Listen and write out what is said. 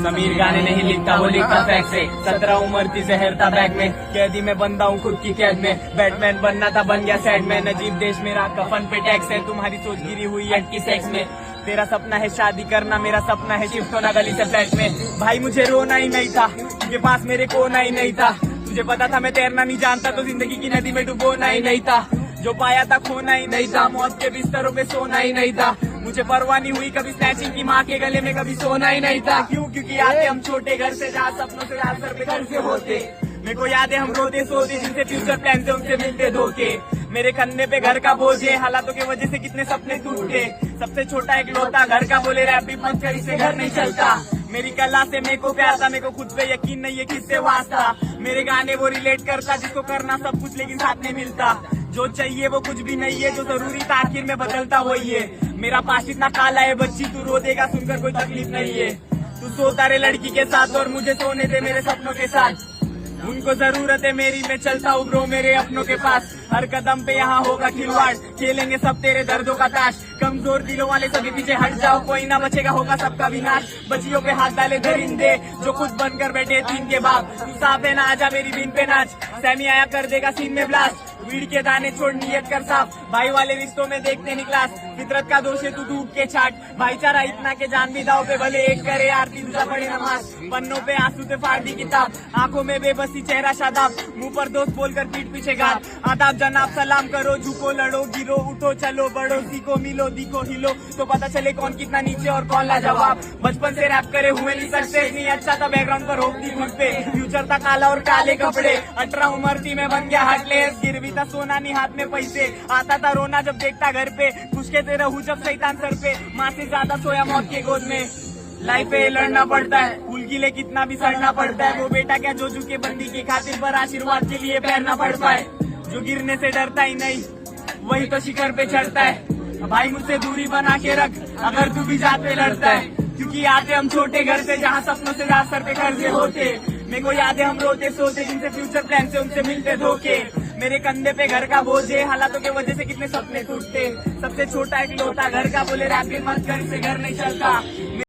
समीर गाने नहीं लिखता, वो लिखता फैक्ट से। 17 उम्र थी, जहर था बैग में, कैदी में बंदा हूँ खुद की कैद में। बैटमैन बनना था, बन गया सैड में। नजीब देश मेरा, कफन पे टैक्स है। तुम्हारी सोच गिरी हुई है की सेक्स में। तेरा सपना है शादी करना, मेरा सपना है शिफ्ट होना गली से फ्लैट में। भाई मुझे रोना ही नहीं था, तुझे पास मेरे कोना ही नहीं था। तुझे पता था मैं तैरना नहीं जानता, तो जिंदगी की नदी में डुबोना ही नहीं था। जो पाया था खोना ही नहीं था, मौत के बिस्तरों पे सोना ही नहीं था। मुझे परवाह नहीं हुई कभी स्नैचिंग की, माँ के गले में कभी सोना ही नहीं था। क्यों? क्योंकि आते हम छोटे घर से, जहाँ सपनों से याद सर पे घर से होते। मेरे को याद है हम रोते सोते, जिनसे फ्यूचर प्लान से उनसे मिलते धोखे। मेरे कंधे पे घर का बोझ है, हालातों की वजह से कितने सपने टूटे। सबसे छोटा एक लौता घर का, बोले रैप भी मत कर, इससे घर नहीं चलता। मेरी कला से मेरे को प्यार था, मेरे को खुद पे यकीन नहीं है किससे वास्ता। मेरे गाने वो रिलेट करता, जिसको करना सब कुछ लेकिन साथ नहीं मिलता। जो चाहिए वो कुछ भी नहीं है, जो जरूरी था आखिर में बदलता वही है। मेरा पास इतना काला है बच्ची, तू रो देगा सुनकर कोई तकलीफ नहीं है। तू सोता रे लड़की के साथ और मुझे सोने दे मेरे सपनों के साथ। उनको जरूरत है मेरी, मैं चलता हूँ ब्रो मेरे अपनों के पास। हर कदम पे यहाँ होगा खिलवाड़, खेलेंगे सब तेरे दर्दों का ताश। कमजोर दिलों वाले सभी पीछे हट जाओ, कोई ना बचेगा, होगा सबका विनाश। बच्चियों पे हाथ डाले दरिंदे, जो खुद बनकर बैठे तीन के बाप। तू साफ है ना, आजा मेरी बिन पे नाच। सैमी आया कर देगा सीन में ब्लास्ट। वीड के दाने छोड़ नियत कर साफ, भाई वाले रिश्तों में देखते नहीं क्लास। फितरत का दोष है तू डूब के छाट, भाईचारा इतना के जान भी दाव पे, भले एक करे आरती दूसरा पड़े नमाज। पन्नों पे आंसू से फाड़ दी किताब, आंखों में बेबसी चेहरा शादाब। मुंह पर दोस्त बोलकर पीठ पीछे घात। आदाब जनाब सलाम करो, झुको लड़ो गिरो, उठो चलो बढ़ो, सीखो मिलो दिखो हिलो, तो पता चले कौन कितना नीचे और कौन लाजवाब। बचपन से रैप करे हुए नहीं सक्सेस, नहीं अच्छा था बैकग्राउंड पर होप थी खुद पे। फ्यूचर था काला और काले कपड़े, 18 उम्र थी मैं बन गया हार्टलेस। गिरवी था सोना नहीं हाथ में पैसे, आता था रोना जब देखता घर पे। खुश कहते रहूं जब शैतान सर पे, माँ से ज्यादा सोया मौत के गोद में। लाइफ पे लड़ना पड़ता है, फूल के लिए कितना भी सड़ना पड़ता है। वो बेटा क्या जो झुके बंदी की खातिर, पर आशीर्वाद के लिए पैरना पड़ता है। जो गिरने से डरता ही नहीं, वही तो शिखर पे चढ़ता है। भाई मुझसे दूरी बना के रख, अगर तू भी जात पे लड़ता है। क्योंकि आते हम छोटे घर से, जहाँ सपनों से रात सर पे कर्जे होते। मेरे को याद है हम रोते सोते, जिनसे फ्यूचर प्लान से उनसे मिलते धोखे। मेरे कंधे पे घर का बोझ है, हालातों की वजह से कितने सपने टूटते। सबसे छोटा एक लौता घर का, बोले रैप मत कर, इससे घर नहीं चलता।